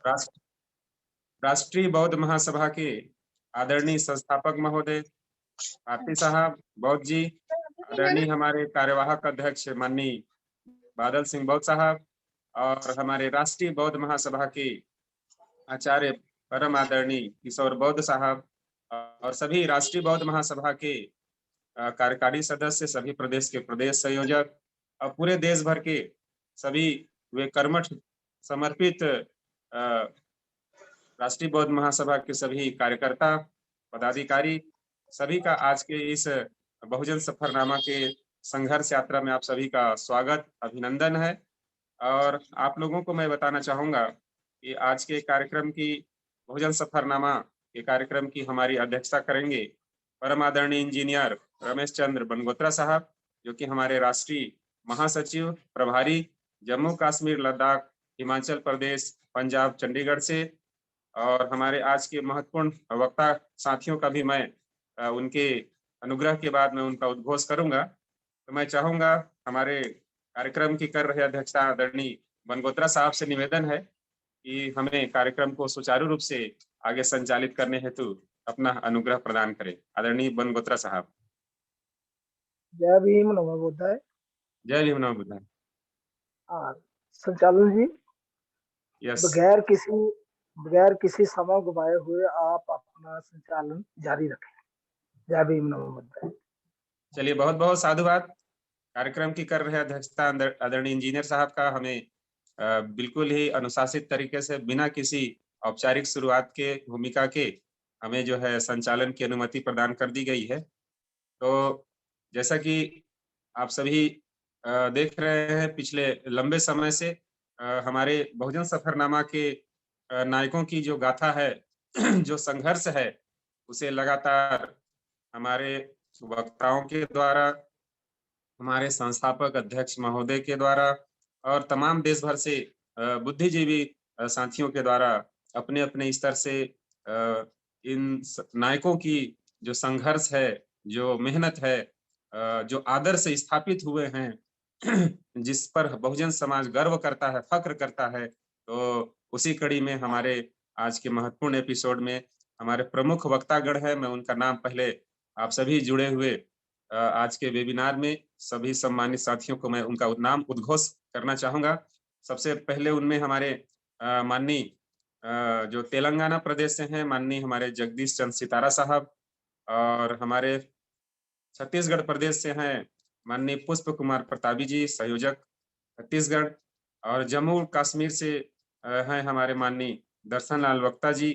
राष्ट्र राष्ट्रीय बौद्ध महासभा के आदरणीय संस्थापक महोदय भारती साहब बौद्ध जी, आदरणीय हमारे कार्यवाहक अध्यक्ष माननीय बादल सिंह बौद्ध साहब और हमारे राष्ट्रीय बौद्ध महासभा के आचार्य परम आदरणीय किशोर बौद्ध साहब और सभी राष्ट्रीय बौद्ध महासभा के कार्यकारी सदस्य, सभी प्रदेश के प्रदेश संयोजक और पूरे देश भर के सभी वे कर्मठ समर्पित राष्ट्रीय बौद्ध महासभा के सभी कार्यकर्ता, पदाधिकारी, सभी का आज के इस बहुजन सफरनामा के संघर्ष यात्रा में आप सभी का स्वागत, अभिनंदन है। और आप लोगों को मैं बताना चाहूंगा कि आज के कार्यक्रम की बहुजन सफरनामा के कार्यक्रम की हमारी अध्यक्षता करेंगे परम आदरणीय इंजीनियर रमेश चंद्र बनगोत्रा साहब, जो कि हमारे राष्ट्रीय महासचिव प्रभारी जम्मू कश्मीर लद्दाख हिमाचल प्रदेश पंजाब चंडीगढ़ से। और हमारे आज के महत्वपूर्ण वक्ता साथियों का भी मैं उनके अनुग्रह के बाद मैं उनका उद्घोष करूंगा। तो मैं चाहूंगा हमारे कार्यक्रम की कर रहे अध्यक्षता आदरणीय बनगोत्रा साहब से निवेदन है कि हमें कार्यक्रम को सुचारू रूप से आगे संचालित करने हेतु अपना अनुग्रह प्रदान करें। आदरणीय बनगोत्रा साहब। जय भीम नमो बुद्धाय। जय भीम नमो बुद्धाय। संचालन जी, यस, बगैर किसी समय गवाए हुए आप अपना संचालन जारी रखें। जय भीम नमो बुद्धाय। चलिए, बहुत बहुत साधुवाद। कार्यक्रम की कर रहे अध्यक्षता आदरणीय इंजीनियर साहब का हमें बिल्कुल ही अनुशासित तरीके से बिना किसी औपचारिक शुरुआत के भूमिका के हमें जो है संचालन की अनुमति प्रदान कर दी गई है। तो जैसा कि आप सभी देख रहे हैं, पिछले लंबे समय से हमारे बहुजन सफरनामा के नायकों की जो गाथा है, जो संघर्ष है, उसे लगातार हमारे वक्ताओं के द्वारा, हमारे संस्थापक अध्यक्ष महोदय के द्वारा और तमाम देश भर से बुद्धिजीवी साथियों के द्वारा अपने अपने स्तर से इन नायकों की जो संघर्ष है, जो मेहनत है, जो आदर्श स्थापित हुए हैं, जिस पर बहुजन समाज गर्व करता है, फक्र करता है, तो उसी कड़ी में हमारे आज के महत्वपूर्ण एपिसोड में हमारे प्रमुख वक्तागण है। मैं उनका नाम पहले आप सभी जुड़े हुए आज के वेबिनार में सभी सम्मानित साथियों को मैं उनका नाम उद्घोष करना चाहूंगा। सबसे पहले उनमें हमारे माननीय जो तेलंगाना प्रदेश से हैं, माननीय हमारे जगदीश चंद्र सितारा साहब, और हमारे छत्तीसगढ़ प्रदेश से हैं माननीय पुष्प कुमार प्रतापी जी, संयोजक छत्तीसगढ़, और जम्मू कश्मीर से हैं हमारे माननीय दर्शन लाल वक्ता जी।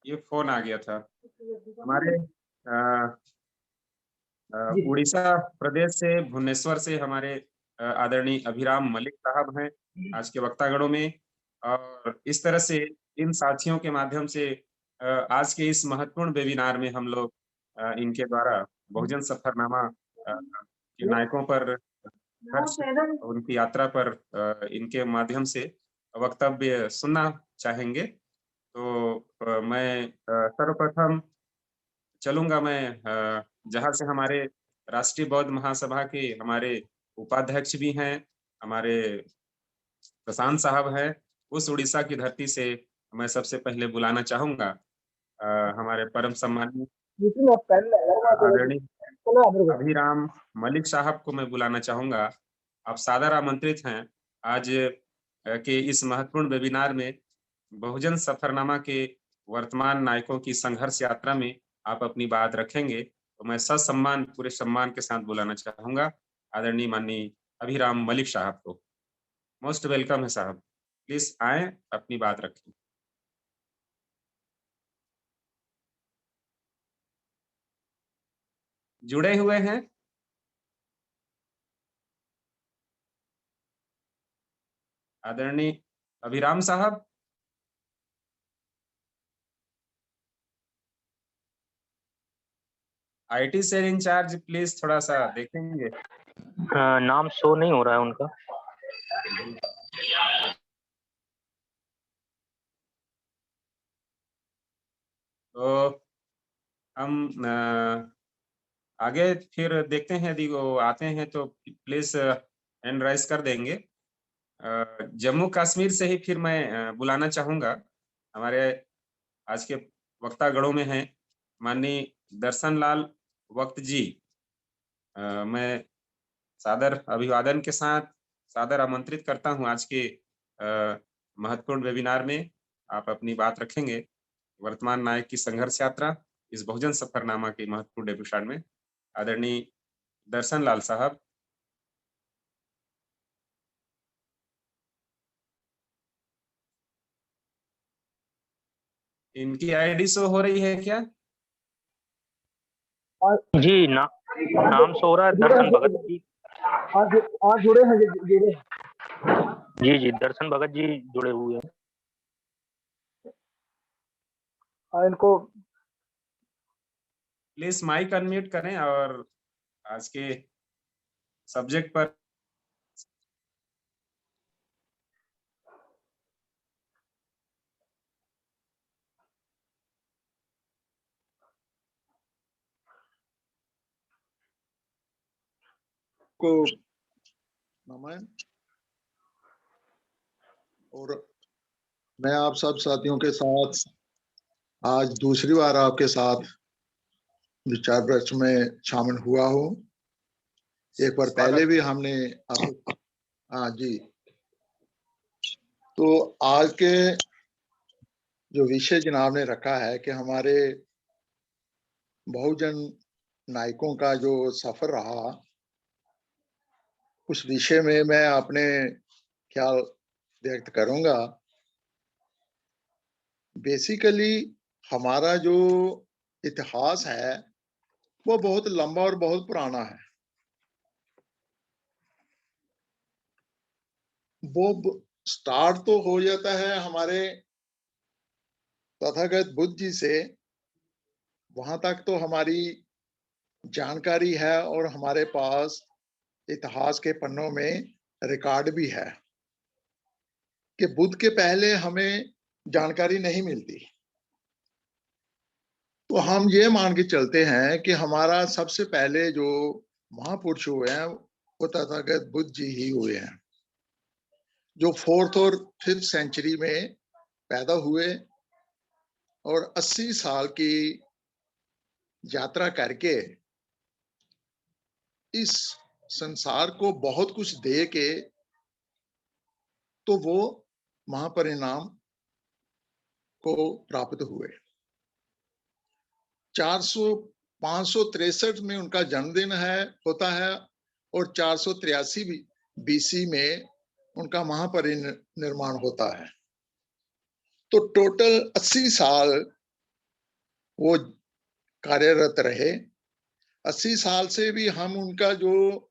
ये फोन आ गया था। हमारे उड़ीसा प्रदेश से, भुवनेश्वर से हमारे आदरणीय अभिराम मलिक साहब हैं आज के वक्तागणों में। और इस तरह से इन साथियों के माध्यम से आज के इस महत्वपूर्ण वेबिनार में हम लोग इनके द्वारा बहुजन सफरनामा के नायकों पर, उनकी यात्रा पर इनके माध्यम से वक्तव्य सुनना चाहेंगे। तो मैं सर्वप्रथम चलूंगा, मैं जहां से हमारे राष्ट्रीय बौद्ध महासभा के हमारे उपाध्यक्ष भी हैं, हमारे प्रशांत साहब हैं, उस उड़ीसा की धरती से मैं सबसे पहले बुलाना चाहूंगा हमारे परम सम्मानीय आदरणीय अभिराम मलिक साहब को मैं बुलाना चाहूंगा। आप सादर आमंत्रित हैं आज के इस महत्वपूर्ण वेबिनार में बहुजन सफरनामा के वर्तमान नायकों की संघर्ष यात्रा में आप अपनी बात रखेंगे। तो मैं ससम्मान, पूरे सम्मान के साथ बुलाना चाहूंगा आदरणीय माननीय अभिराम मलिक साहब को। मोस्ट वेलकम है साहब, प्लीज आए, अपनी बात रखें। जुड़े हुए हैं? आदरणीय अभिराम साहब। आईटी सेल इंचार्ज, प्लीज थोड़ा सा देखेंगे। नाम शो नहीं हो रहा है उनका। तो हम आगे फिर देखते हैं यदि वो आते हैं तो प्लीज हैंड राइज कर देंगे। जम्मू कश्मीर से ही फिर मैं बुलाना चाहूंगा। हमारे आज के वक्तागणों में हैं माननीय दर्शन लाल वक्त जी। मैं सादर अभिवादन के साथ सादर आमंत्रित करता हूं आज के महत्वपूर्ण वेबिनार में। आप अपनी बात रखेंगे वर्तमान नायक की संघर्ष यात्रा इस बहुजन सफरनामा के महत्वपूर्ण एपिसोड में। आदरणीय दर्शन लाल साहब। इनकी आईडी शो हो रही है क्या? जी नाम सो रहा है दर्शन भगत जी। और जुड़े हैं जुड़े जी जी दर्शन भगत जी जुड़े हुए हैं। और इनको प्लीज माइक अनम्यूट करें और आज के सब्जेक्ट पर को नमन। और मैं आप सब साथियों के साथ आज दूसरी बार आपके साथ विचार वर्ष में शामिल हुआ हूँ। एक बार पहले भी हमने आपको हाँ जी। तो आज के जो विषय जनाब ने रखा है कि हमारे बहुजन नायकों का जो सफर रहा, उस विषय में मैं अपने ख्याल व्यक्त करूंगा। बेसिकली हमारा जो इतिहास है वो बहुत लंबा और बहुत पुराना है। वो स्टार्ट तो हो जाता है हमारे तथागत बुद्ध जी से, वहां तक तो हमारी जानकारी है और हमारे पास इतिहास के पन्नों में रिकॉर्ड भी है कि बुद्ध के पहले हमें जानकारी नहीं मिलती। तो हम ये मान के चलते हैं कि हमारा सबसे पहले जो महापुरुष हुए हैं वो तथागत बुद्ध जी ही हुए हैं, जो 4th और 5th सेंचुरी में पैदा हुए और 80 साल की यात्रा करके इस संसार को बहुत कुछ दे के तो वो महापरिणाम को प्राप्त हुए। 563 में उनका जन्मदिन होता है और 483 BC में उनका महापरिनिर्वाण होता है। तो टोटल 80 साल वो कार्यरत रहे। 80 साल से भी हम उनका जो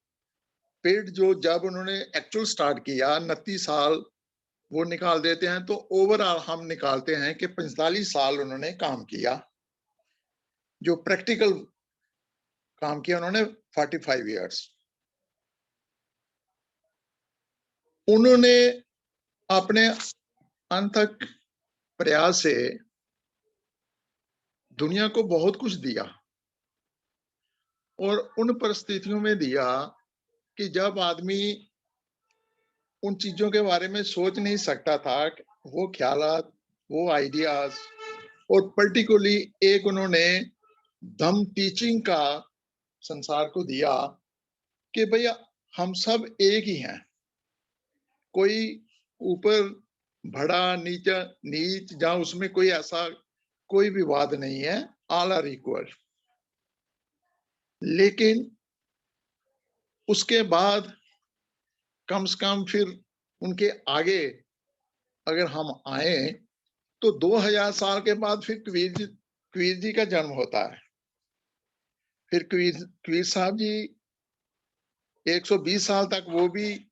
पेड जो जब उन्होंने एक्चुअल स्टार्ट किया 29 साल वो निकाल देते हैं, तो ओवरऑल हम निकालते हैं कि 45 साल उन्होंने काम किया। जो प्रैक्टिकल काम किया उन्होंने 45 इयर्स। उन्होंने अपने अनथक प्रयास से दुनिया को बहुत कुछ दिया और उन परिस्थितियों में दिया कि जब आदमी उन चीजों के बारे में सोच नहीं सकता था, वो ख्यालात, वो आइडियाज, और पर्टिकुलरली एक उन्होंने धम्म टीचिंग का संसार को दिया कि भैया हम सब एक ही हैं, कोई ऊपर बड़ा नीचा नीच या उसमें कोई ऐसा कोई विवाद नहीं है, ऑल आर इक्वल। लेकिन उसके बाद कम से कम फिर उनके आगे अगर हम आए तो 2000 साल के बाद फिर कबीर जी का जन्म होता है। फिर कबीर साहब जी 120 साल तक वो भी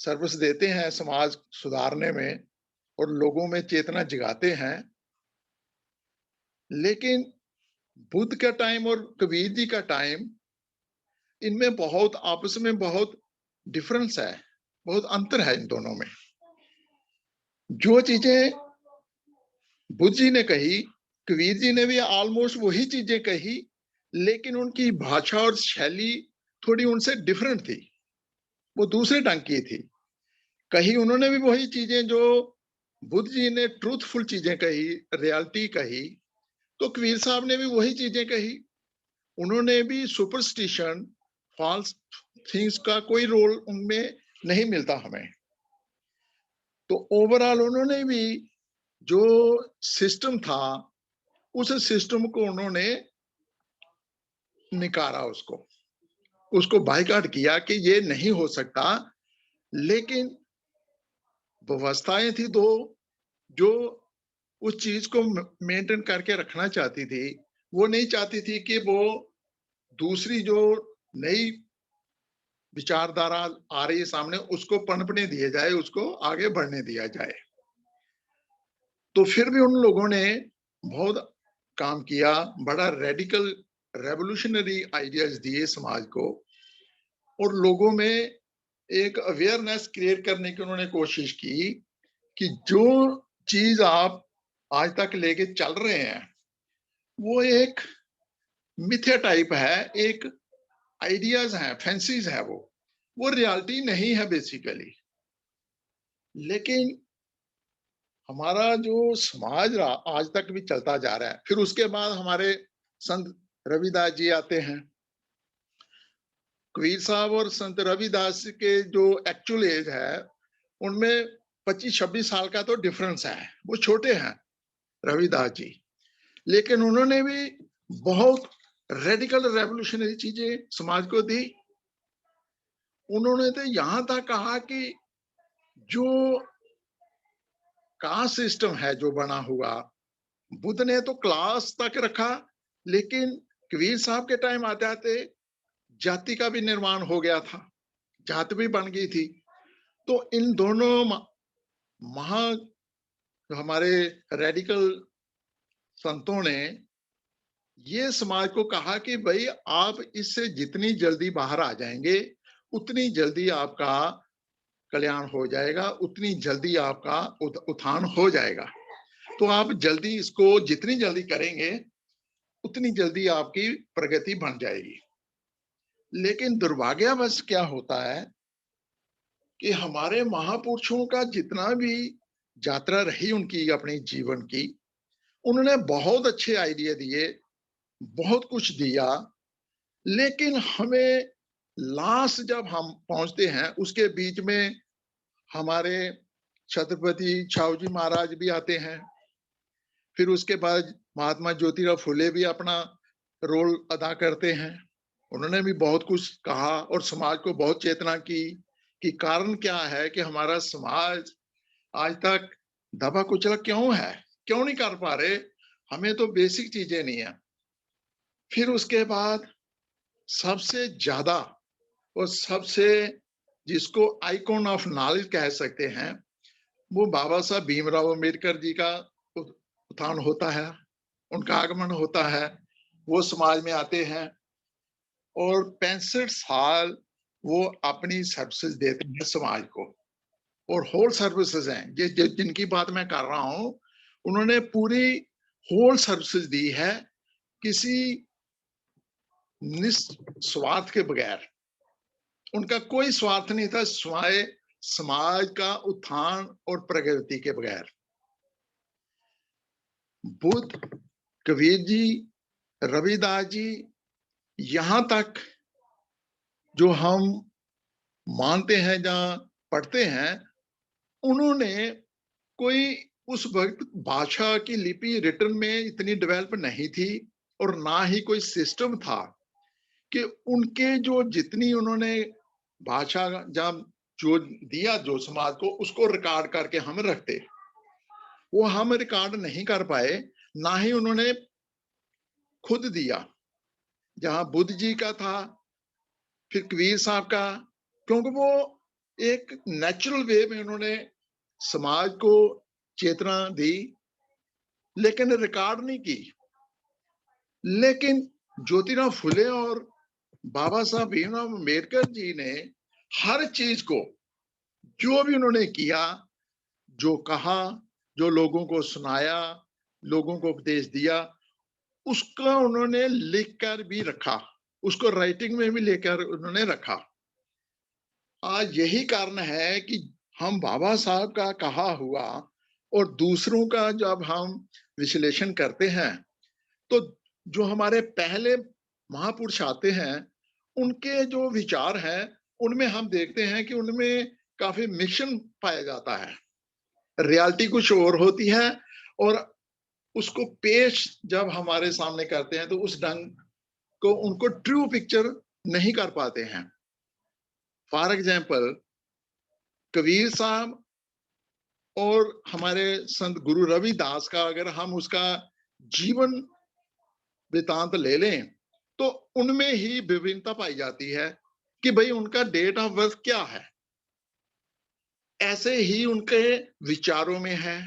सर्विस देते हैं समाज सुधारने में और लोगों में चेतना जगाते हैं। लेकिन बुद्ध का टाइम और कबीर जी का टाइम, इनमें बहुत आपस में बहुत डिफरेंस है, बहुत अंतर है इन दोनों में। जो चीजें बुद्ध जी ने कही, कबीर जी ने भी ऑलमोस्ट वही चीजें कही लेकिन उनकी भाषा और शैली थोड़ी उनसे डिफरेंट थी, वो दूसरे ढंग की थी। कहीं उन्होंने भी वही चीजें जो बुद्ध जी ने ट्रूथफुल चीजें कही, रियलिटी कही, तो कबीर साहब ने भी वही चीजें कही। उन्होंने भी सुपरस्टिशन, फॉल्स थिंग्स का कोई रोल उनमें नहीं मिलता हमें। तो ओवरऑल उन्होंने भी जो सिस्टम था, उस सिस्टम को उन्होंने निकारा, उसको बाइकआउट किया कि ये नहीं हो सकता। लेकिन व्यवस्थाएं थी दो जो उस चीज को मेंटेन करके रखना चाहती थी। वो नहीं चाहती थी कि वो दूसरी जो नई विचारधारा आ रही है सामने, उसको पनपने दिया जाए, उसको आगे बढ़ने दिया जाए। तो फिर भी उन लोगों ने बहुत काम किया, बड़ा रेडिकल रेवोल्यूशनरी आइडियाज दिए समाज को, और लोगों में एक अवेयरनेस क्रिएट करने की उन्होंने कोशिश की कि जो चीज आप आज तक लेके चल रहे हैं वो एक मिथ्या टाइप है, एक आइडियाज हैं, फैंसीज है, वो रियलिटी नहीं है बेसिकली। लेकिन हमारा जो समाज आज तक भी चलता जा रहा है। फिर उसके बाद हमारे संत रविदास जी आते हैं। कबीर साहब और संत रविदास के जो एक्चुअल एज है उनमें 25-26 साल का तो डिफरेंस है, वो छोटे हैं रविदास जी। लेकिन उन्होंने भी बहुत रेडिकल रेवोल्यूशनरी चीजें समाज को दी। उन्होंने तो यहां तक कहा कि जो कास्ट सिस्टम है जो बना हुआ, बुद्ध ने तो क्लास तक रखा, लेकिन कबीर साहब के टाइम आते आते जाति का भी निर्माण हो गया था, जाति भी बन गई थी। तो इन दोनों महा हमारे रेडिकल संतों ने ये समाज को कहा कि भाई आप इससे जितनी जल्दी बाहर आ जाएंगे उतनी जल्दी आपका कल्याण हो जाएगा, उतनी जल्दी आपका उत्थान हो जाएगा। तो आप जल्दी इसको जितनी जल्दी करेंगे उतनी जल्दी आपकी प्रगति बन जाएगी। लेकिन दुर्भाग्यवश क्या होता है कि हमारे महापुरुषों का जितना भी यात्रा रही उनकी अपने जीवन की, उन्होंने बहुत अच्छे आइडिया दिए, बहुत कुछ दिया, लेकिन हमें लास्ट जब हम पहुंचते हैं उसके बीच में हमारे छत्रपति छाऊ जी महाराज भी आते हैं। फिर उसके बाद महात्मा ज्योतिराव फुले भी अपना रोल अदा करते हैं। उन्होंने भी बहुत कुछ कहा और समाज को बहुत चेतना की कि कारण क्या है कि हमारा समाज आज तक दबा कुचला क्यों है, क्यों नहीं कर पा रहे, हमें तो बेसिक चीजें नहीं है। फिर उसके बाद सबसे ज्यादा और सबसे जिसको आइकॉन ऑफ नॉलेज कह सकते हैं, वो बाबा साहब भीमराव अम्बेडकर जी का उत्थान होता है, उनका आगमन होता है, वो समाज में आते हैं और 65 साल वो अपनी सर्विसेज देते हैं समाज को, और होल सर्विसेज हैं जिनकी बात मैं कर रहा हूं, उन्होंने पूरी होल सर्विसेज दी है, किसी निस्वार्थ के बगैर। उनका कोई स्वार्थ नहीं था स्वाय समाज का उत्थान और प्रगति के बगैर। बुद्ध, कबीर जी, रविदास जी, यहां तक जो हम मानते हैं जहां पढ़ते हैं, उन्होंने कोई उस वक्त भाषा की लिपि रिटर्न में इतनी डेवलप नहीं थी और ना ही कोई सिस्टम था कि उनके जो जितनी उन्होंने भाषा जब जो दिया जो समाज को, उसको रिकॉर्ड करके हम रखते, वो हम रिकॉर्ड नहीं कर पाए। ना ही उन्होंने खुद दिया, जहां बुद्ध जी का था, फिर कबीर साहब का, क्योंकि वो एक नेचुरल वे में उन्होंने समाज को चेतना दी लेकिन रिकॉर्ड नहीं की। लेकिन ज्योतिराव फुले और बाबा साहब भीमराव अम्बेडकर जी ने हर चीज को जो भी उन्होंने किया, जो कहा, जो लोगों को सुनाया, लोगों को उपदेश दिया, उसका उन्होंने लिखकर भी रखा, उसको राइटिंग में भी लेकर उन्होंने रखा। आज यही कारण है कि हम बाबा साहब का कहा हुआ और दूसरों का जब हम विश्लेषण करते हैं तो जो हमारे पहले महापुरुष आते हैं उनके जो विचार हैं उनमें हम देखते हैं कि उनमें काफी मिक्सन पाया जाता है। रियलिटी कुछ और होती है और उसको पेश जब हमारे सामने करते हैं तो उस ढंग को उनको ट्रू पिक्चर नहीं कर पाते हैं। फॉर एग्जाम्पल कबीर साहब और हमारे संत गुरु रविदास का अगर हम उसका जीवन वृतांत ले लें तो उनमें ही विभिन्नता पाई जाती है कि भाई उनका डेट ऑफ बर्थ क्या है, ऐसे ही उनके विचारों में है।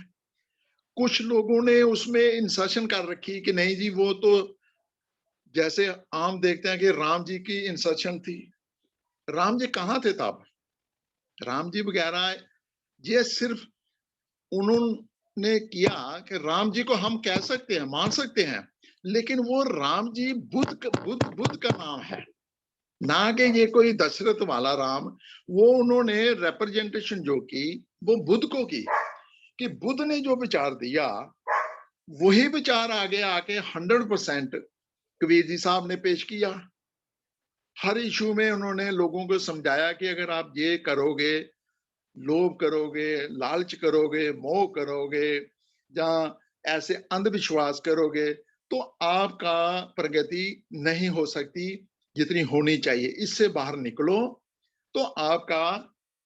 कुछ लोगों ने उसमें इंसर्शन कर रखी कि नहीं जी वो तो जैसे आम देखते हैं कि राम जी की इंसर्शन थी। राम जी कहाँ थे तब? राम जी वगैरह ये सिर्फ उन्होंने किया कि राम जी को हम कह सकते हैं, मान सकते हैं, लेकिन वो राम जी बुद्ध का नाम है, ना कि ये कोई दशरथ वाला राम। वो उन्होंने रिप्रेजेंटेशन जो की वो बुद्ध को की कि बुद्ध ने जो विचार दिया वही विचार आगे आके 100% कबीर जी साहब ने पेश किया। हर इशू में उन्होंने लोगों को समझाया कि अगर आप ये करोगे, लोभ करोगे, लालच करोगे, मोह करोगे या ऐसे अंधविश्वास करोगे तो आपका प्रगति नहीं हो सकती जितनी होनी चाहिए। इससे बाहर निकलो तो आपका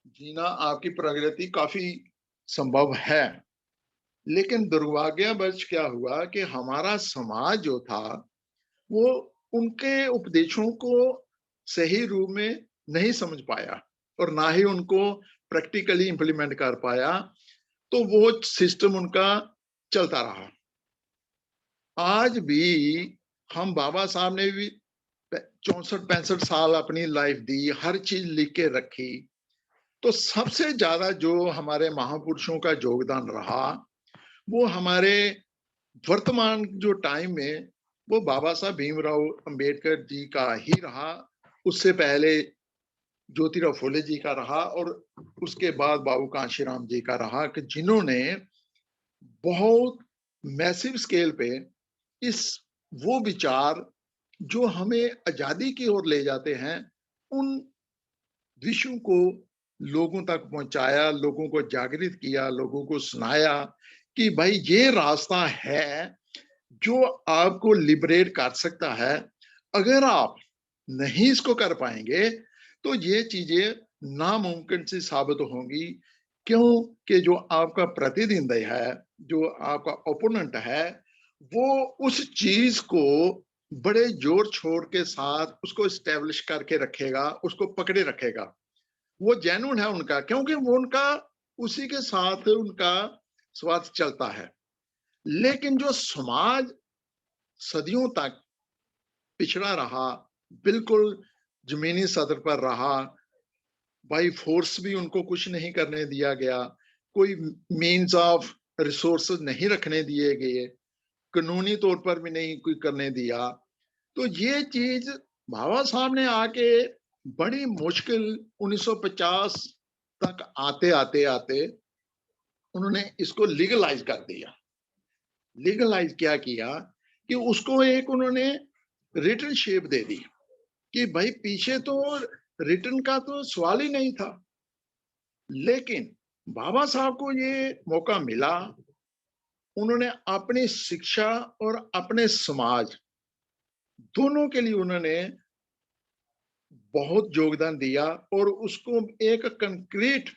जीना, आपकी प्रगति काफी संभव है। लेकिन दुर्भाग्यवश क्या हुआ कि हमारा समाज जो था वो उनके उपदेशों को सही रूप में नहीं समझ पाया और ना ही उनको प्रैक्टिकली इंप्लीमेंट कर पाया, तो वो सिस्टम उनका चलता रहा। आज भी हम बाबा साहब ने भी 64-65 साल अपनी लाइफ दी, हर चीज लिख के रखी, तो सबसे ज्यादा जो हमारे महापुरुषों का योगदान रहा वो हमारे वर्तमान जो टाइम में वो बाबा साहब भीमराव अंबेडकर जी का ही रहा। उससे पहले ज्योतिराव फुले जी का रहा और उसके बाद बाबू कांशीराम जी का रहा कि जिन्होंने बहुत मैसिव स्केल पे इस वो विचार जो हमें आजादी की ओर ले जाते हैं उन विषयों को लोगों तक पहुंचाया, लोगों को जागृत किया, लोगों को सुनाया कि भाई ये रास्ता है जो आपको लिबरेट कर सकता है। अगर आप नहीं इसको कर पाएंगे तो ये चीजें नामुमकिन सी साबित होंगी, क्योंकि जो आपका प्रतिद्वंदी है, जो आपका ओपोनेंट है, वो उस चीज को बड़े जोर छोड़ के साथ उसको एस्टेब्लिश करके रखेगा, उसको पकड़े रखेगा। वो जेन्युइन है उनका, क्योंकि वो उनका उसी के साथ उनका स्वार्थ चलता है। लेकिन जो समाज सदियों तक पिछड़ा रहा, बिल्कुल जमीनी सतह पर रहा, बाई फोर्स भी उनको कुछ नहीं करने दिया गया, कोई मीन्स ऑफ रिसोर्सेज नहीं रखने दिए गए, कानूनी तौर पर भी नहीं कोई करने दिया। तो ये चीज बाबा साहब ने आके बड़ी मुश्किल 1950 तक आते आते आते उन्होंने इसको लीगलाइज कर दिया। लीगलाइज क्या किया कि उसको एक उन्होंने रिटन शेप दे दी कि भाई पीछे तो रिटन का तो सवाल ही नहीं था। लेकिन बाबा साहब को ये मौका मिला, उन्होंने अपनी शिक्षा और अपने समाज दोनों के लिए उन्होंने बहुत योगदान दिया और उसको एक कंक्रीट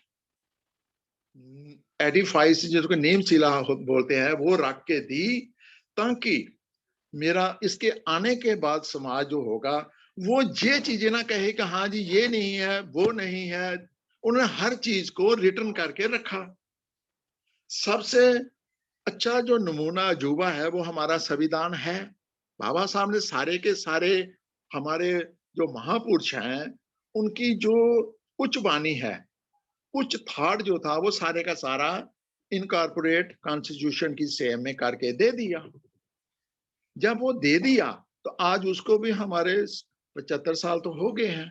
एडिफाइस जिसको नीम शिला बोलते हैं वो रख के दी, ताकि मेरा इसके आने के बाद समाज जो होगा वो ये चीजें ना कहे कि हाँ जी ये नहीं है वो नहीं है। उन्होंने हर चीज को रिटर्न करके रखा। सबसे अच्छा जो नमूना अजूबा है वो हमारा संविधान है। बाबा साहब ने सारे के सारे हमारे जो महापुरुष हैं उनकी जो उच्च वाणी है, उच्च थाट जो था वो सारे का सारा इनकॉर्पोरेट कॉन्स्टिट्यूशन की सेम में करके दे दिया। जब वो दे दिया तो आज उसको भी हमारे 75 साल तो हो गए हैं,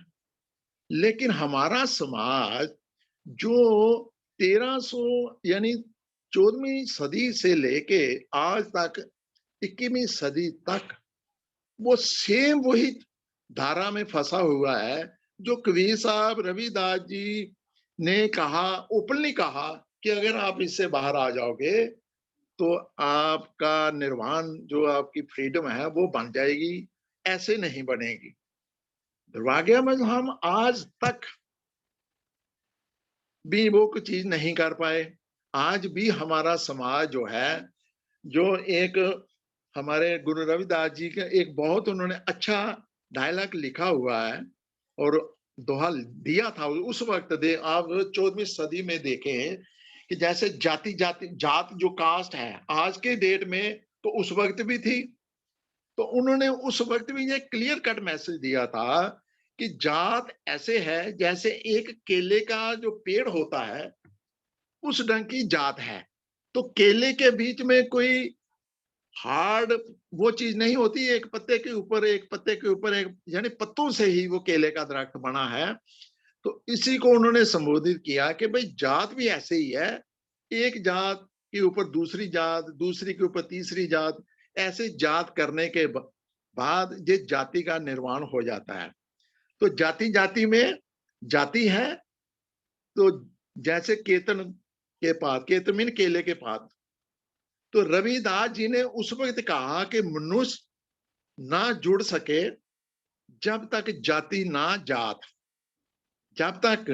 लेकिन हमारा समाज जो 1300 यानी 14वीं सदी से लेके आज तक 21वीं सदी तक वो सेम वही धारा में फंसा हुआ है जो कबीर साहब रविदास जी ने कहा, ओपनली कहा कि अगर आप इससे बाहर आ जाओगे तो आपका निर्वाण, जो आपकी फ्रीडम है वो बन जाएगी, ऐसे नहीं बनेगी। दुर्भाग्य में हम आज तक भी वो कुछ चीज नहीं कर पाए। आज भी हमारा समाज जो है, जो एक हमारे गुरु रविदास जी का एक बहुत उन्होंने अच्छा डायलॉग लिखा हुआ है और दोहा दिया था उस वक्त दे, आप 14वीं सदी में देखें कि जैसे जाति जाति जात जो कास्ट है आज के डेट में तो उस वक्त भी थी, तो उन्होंने उस वक्त भी ये क्लियर कट मैसेज दिया था कि जात ऐसे है जैसे एक केले का जो पेड़ होता है उस ढंग की जात है। तो केले के बीच में कोई हार्ड वो चीज नहीं होती, एक पत्ते के ऊपर एक पत्ते के ऊपर एक, यानी पत्तों से ही वो केले का दरख्त बना है। तो इसी को उन्होंने संबोधित किया कि भाई जात भी ऐसे ही है, एक जात के ऊपर दूसरी जात, दूसरी के ऊपर तीसरी जात, ऐसे जात करने के बाद ये जाति का निर्माण हो जाता है। तो जाति जाति में जाति है, तो जैसे केतन के पात, केतन मीन केले के पात, तो रविदास जी ने उस वक्त कहा कि मनुष्य ना जुड़ सके जब तक जाति ना जात, जब तक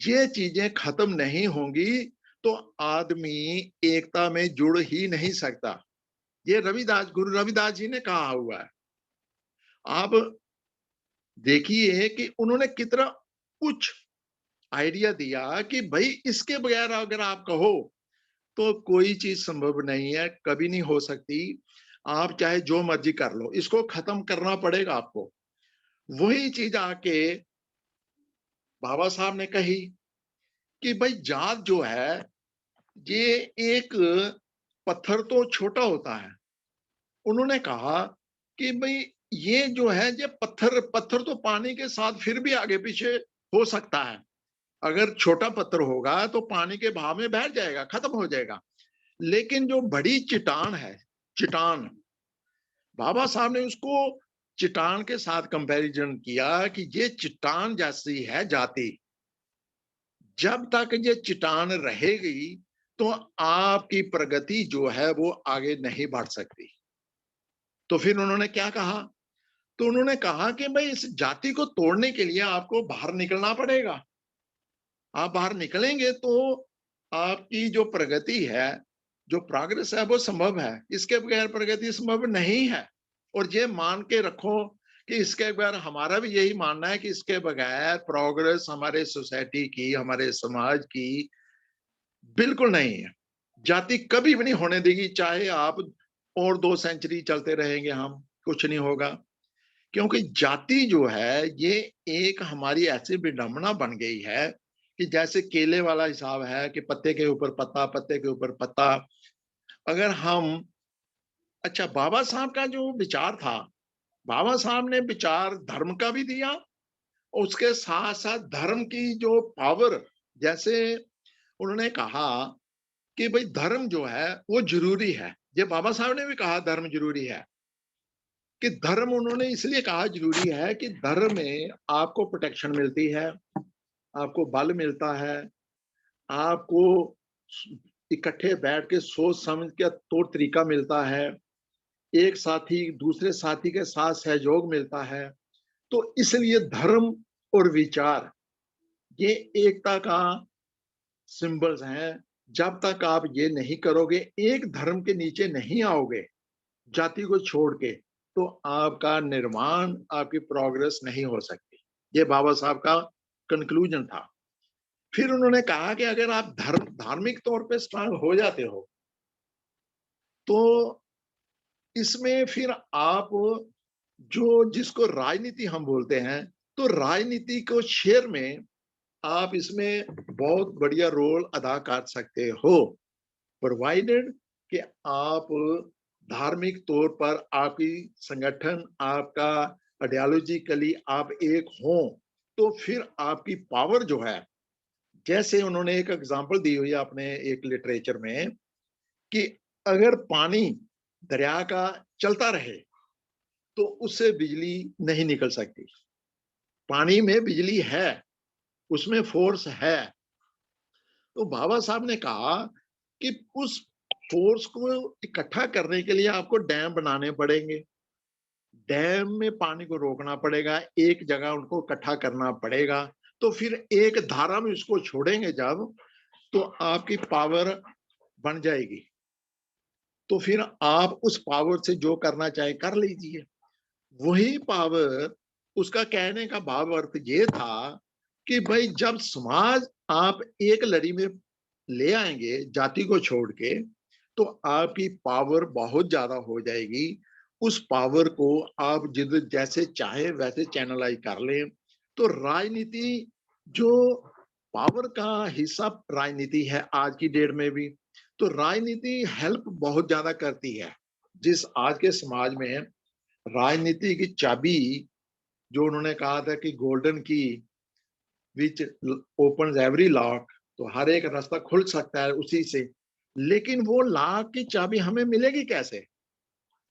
ये चीजें खत्म नहीं होंगी तो आदमी एकता में जुड़ ही नहीं सकता। ये रविदास, गुरु रविदास जी ने कहा हुआ है। आप देखिए कि उन्होंने कितना कुछ आइडिया दिया कि भाई इसके बगैर अगर आप कहो तो कोई चीज संभव नहीं है, कभी नहीं हो सकती। आप चाहे जो मर्जी कर लो, इसको खत्म करना पड़ेगा आपको। वही चीज आके बाबा साहब ने कही कि भाई जात जो है ये एक पत्थर तो छोटा होता है। उन्होंने कहा कि भाई ये जो है ये पत्थर, पत्थर तो पानी के साथ फिर भी आगे पीछे हो सकता है। अगर छोटा पत्थर होगा तो पानी के बहाव में बैठ जाएगा, खत्म हो जाएगा। लेकिन जो बड़ी चट्टान है, चट्टान, बाबा साहब ने उसको चट्टान के साथ कंपैरिजन किया कि ये चट्टान जैसी है जाति। जब तक ये चट्टान रहेगी तो आपकी प्रगति जो है वो आगे नहीं बढ़ सकती। तो फिर उन्होंने क्या कहा? तो उन्होंने कहा कि भाई इस जाति को तोड़ने के लिए आपको बाहर निकलना पड़ेगा। आप बाहर निकलेंगे तो आपकी जो प्रगति है, जो प्रोग्रेस है वो संभव है। इसके बगैर प्रगति संभव नहीं है। और ये मान के रखो कि इसके बगैर, हमारा भी यही मानना है कि इसके बगैर प्रोग्रेस हमारे सोसाइटी की, हमारे समाज की बिल्कुल नहीं है। जाति कभी भी नहीं होने देगी, चाहे आप और 2 सेंचुरी चलते रहेंगे, हम कुछ नहीं होगा। क्योंकि जाति जो है ये एक हमारी ऐसी विडंबना बन गई है कि जैसे केले वाला हिसाब है कि पत्ते के ऊपर पत्ता, पत्ते के ऊपर पत्ता। अगर हम, अच्छा, बाबा साहब का जो विचार था, बाबा साहब ने विचार धर्म का भी दिया और उसके साथ साथ धर्म की जो पावर, जैसे उन्होंने कहा कि भाई धर्म जो है वो जरूरी है। ये बाबा साहब ने भी कहा धर्म जरूरी है। कि धर्म उन्होंने इसलिए कहा जरूरी है कि धर्म में आपको प्रोटेक्शन मिलती है, आपको बल मिलता है, आपको इकट्ठे बैठ के सोच समझ के तौर तरीका मिलता है, एक साथी दूसरे साथी के साथ सहयोग मिलता है। तो इसलिए धर्म और विचार ये एकता का सिंबल्स हैं। जब तक आप ये नहीं करोगे, एक धर्म के नीचे नहीं आओगे, जाति को छोड़ के, तो आपका निर्माण, आपकी प्रोग्रेस नहीं हो सकती। ये बाबा साहब का कंक्लूजन था। फिर उन्होंने कहा कि अगर आप धार्मिक तौर पे स्ट्रांग हो जाते हो तो इसमें फिर आप जो, जिसको राजनीति हम बोलते हैं, तो राजनीति को शेयर में आप इसमें बहुत बढ़िया रोल अदा कर सकते हो, प्रोवाइडेड कि आप धार्मिक तौर पर आपकी संगठन, आपका आइडियोलॉजिकली आप एक हो, तो फिर आपकी पावर जो है, जैसे उन्होंने एक एग्जांपल दी हुई है अपने एक लिटरेचर में कि अगर पानी दरिया का चलता रहे तो उससे बिजली नहीं निकल सकती। पानी में बिजली है, उसमें फोर्स है। तो बाबा साहब ने कहा कि उस फोर्स को इकट्ठा करने के लिए आपको डैम बनाने पड़ेंगे, डैम में पानी को रोकना पड़ेगा, एक जगह उनको इकट्ठा करना पड़ेगा, तो फिर एक धारा में उसको छोड़ेंगे जब, तो आपकी पावर बन जाएगी। तो फिर आप उस पावर से जो करना चाहे कर लीजिए। वही पावर, उसका कहने का भाव अर्थ ये था कि भाई जब समाज आप एक लड़ी में ले आएंगे जाति को छोड़ के, तो आपकी पावर बहुत ज्यादा हो जाएगी। उस पावर को आप जिधर जैसे चाहे वैसे चैनलाइज कर लें। तो राजनीति जो पावर का हिस्सा राजनीति है आज की डेट में भी, तो राजनीति हेल्प बहुत ज्यादा करती है। जिस आज के समाज में राजनीति की चाबी, जो उन्होंने कहा था कि गोल्डन की विच ओपन्स एवरी लॉक, तो हर एक रास्ता खुल सकता है उसी से। लेकिन वो लॉक की चाबी हमें मिलेगी कैसे?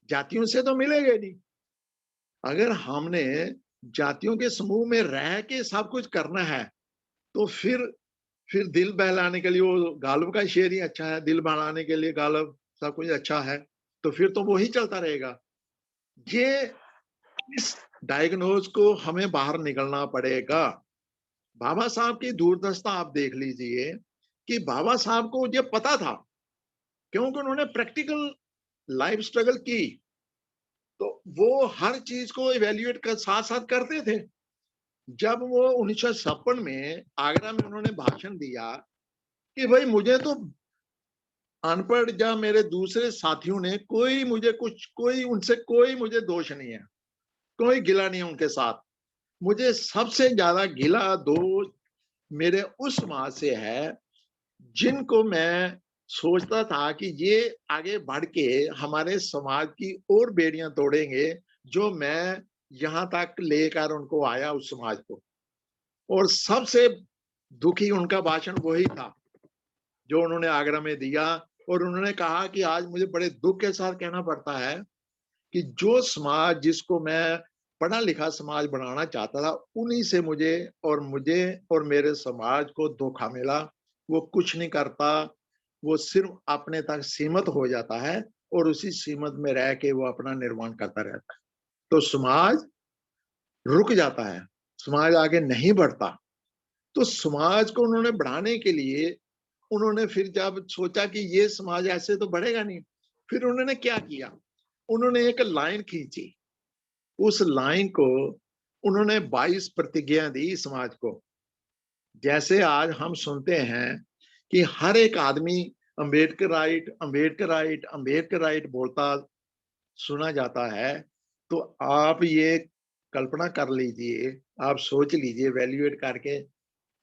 जातियों से तो मिलेगी नहीं। अगर हमने जातियों के समूह में रह के सब कुछ करना है, तो फिर दिल बहलाने के लिए वो गालिब का शेर ही अच्छा है, दिल बहलाने के लिए गालिब सब कुछ अच्छा है, तो फिर तो वो ही चलता रहेगा। ये इस डायग्नोज को हमें बाहर निकलना पड़ेगा। बाबा साहब की दूरदर्शिता आप देख लीजिए कि बाबा साहब को ये पता था, क्योंकि उन्होंने प्रैक्टिकल लाइफ स्ट्रगल की, तो वो हर चीज को इवेल्युएट कर साथ साथ करते थे। जब वो 1956 में आगरा में उन्होंने भाषण दिया कि भाई मुझे तो अनपढ़ या मेरे दूसरे साथियों ने कोई उनसे कोई मुझे दोष नहीं है, कोई गिला नहीं है उनके साथ। मुझे सबसे ज्यादा गिला दोष मेरे उस समाज से है जिनको मैं सोचता था कि ये आगे बढ़ के हमारे समाज की और बेड़ियां तोड़ेंगे, जो मैं यहाँ तक लेकर उनको आया उस समाज को। और सबसे दुखी उनका भाषण वही था जो उन्होंने आगरा में दिया। और उन्होंने कहा कि आज मुझे बड़े दुख के साथ कहना पड़ता है कि जो समाज जिसको मैं पढ़ा लिखा समाज बनाना चाहता था, उन्हीं से मुझे और मेरे समाज को धोखा मिला। वो कुछ नहीं करता, वो सिर्फ अपने तक सीमित हो जाता है और उसी सीमित में रह के वो अपना निर्माण करता रहता है। तो समाज रुक जाता है, समाज आगे नहीं बढ़ता। तो समाज को उन्होंने बढ़ाने के लिए उन्होंने फिर जब सोचा कि ये समाज ऐसे तो बढ़ेगा नहीं, फिर उन्होंने क्या किया, उन्होंने एक लाइन खींची। उस लाइन को उन्होंने 22 प्रतिज्ञा दी समाज को। जैसे आज हम सुनते हैं कि हर एक आदमी Ambedkar right, Ambedkar right, Ambedkar right बोलता सुना जाता है, तो आप ये कल्पना कर लीजिए, आप सोच लीजिए वैल्यूएट करके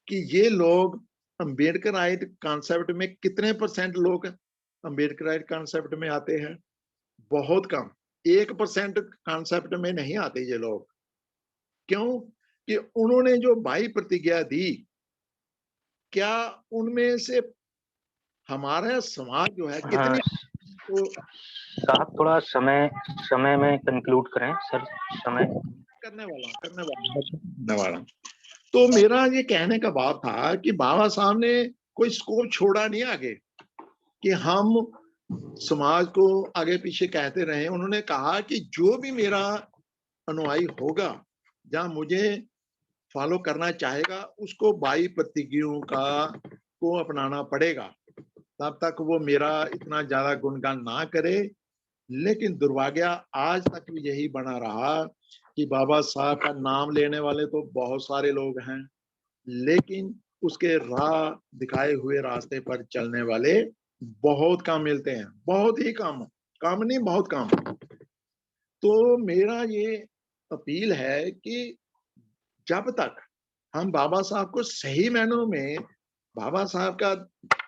कि ये लोग अंबेडकर राइट कॉन्सेप्ट में कितने % लोग अंबेडकर राइट कॉन्सेप्ट में आते हैं? बहुत कम, 1% कॉन्सेप्ट में नहीं आते ये लोग। क्यों? कि उन्होंने जो 22 प्रतिज्ञा दी, क्या उनमें से हमारा समाज जो है कितनी तो साहब थोड़ा समय में कंक्लूड करें सर, समय। करने वाला। तो मेरा ये कहने का बात था कि बाबा साहब ने कोई स्कोप छोड़ा नहीं आगे कि हम समाज को आगे पीछे कहते रहे। उन्होंने कहा कि जो भी मेरा अनुयायी होगा, जहाँ मुझे फॉलो करना चाहेगा, उसको 22 प्रतिज्ञाओं को अपनाना पड़ेगा। तब तक वो मेरा इतना ज्यादा गुणगान ना करे। लेकिन दुर्भाग्य आज तक भी यही बना रहा कि बाबा साहब का नाम लेने वाले तो बहुत सारे लोग हैं, लेकिन उसके राह दिखाए हुए रास्ते पर चलने वाले बहुत कम मिलते हैं, बहुत ही कम, कम नहीं बहुत कम। तो मेरा ये अपील है कि जब तक हम बाबा साहब को सही मायनों में बाबा साहब का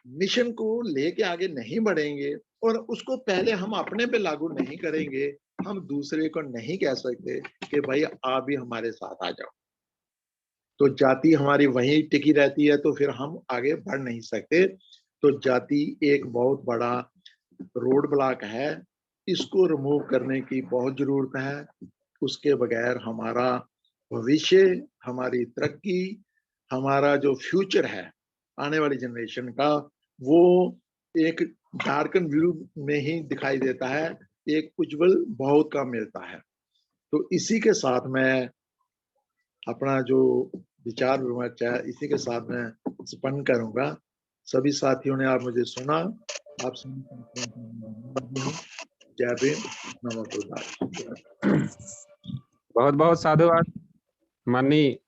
मिशन को लेके आगे नहीं बढ़ेंगे, और उसको पहले हम अपने पे लागू नहीं करेंगे, हम दूसरे को नहीं कह सकते कि भाई आप भी हमारे साथ आ जाओ। तो जाति हमारी वहीं टिकी रहती है, तो फिर हम आगे बढ़ नहीं सकते। तो जाति एक बहुत बड़ा रोड ब्लॉक है, इसको रिमूव करने की बहुत जरूरत है। उसके बगैर हमारा भविष्य, हमारी तरक्की, हमारा जो फ्यूचर है आने वाली जनरेशन का, वो एक डार्कन व्यू में ही दिखाई देता है, एक उज्जवल बहुत कम मिलता है। तो इसी के साथ मैं अपना जो विचार विमर्श है इसी के साथ मैं संपन्न करूंगा। सभी साथियों ने आप मुझे सुना, आप जय भीम, नमो बुद्धाय। बहुत बहुत साधुवाद। माननीय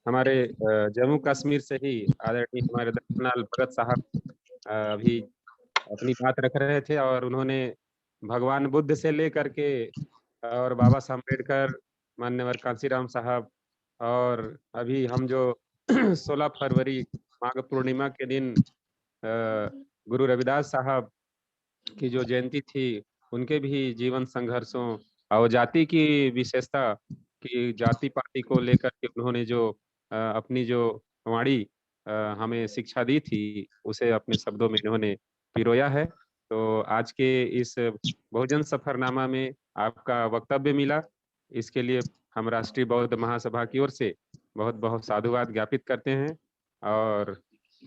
हमारे जम्मू कश्मीर से ही आदरणीय हमारे दत्तलाल भगत साहब अभी अपनी बात रख रहे थे, और उन्होंने भगवान बुद्ध से लेकर के और बाबा साहब अम्बेडकर, मान्यवर कांसीराम साहब, और अभी हम जो 16 फरवरी माघ पूर्णिमा के दिन गुरु रविदास साहब की जो जयंती थी, उनके भी जीवन संघर्षों और जाति की विशेषता कि जाति पाति को लेकर के उन्होंने जो अपनी जो वाणी हमें शिक्षा दी थी, उसे अपने शब्दों में इन्होंने पिरोया है। तो आज के इस बहुजन सफरनामा में आपका वक्तव्य मिला, इसके लिए हम राष्ट्रीय बौद्ध महासभा की ओर से बहुत बहुत साधुवाद ज्ञापित करते हैं। और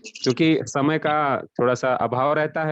क्योंकि समय का थोड़ा सा अभाव रहता है,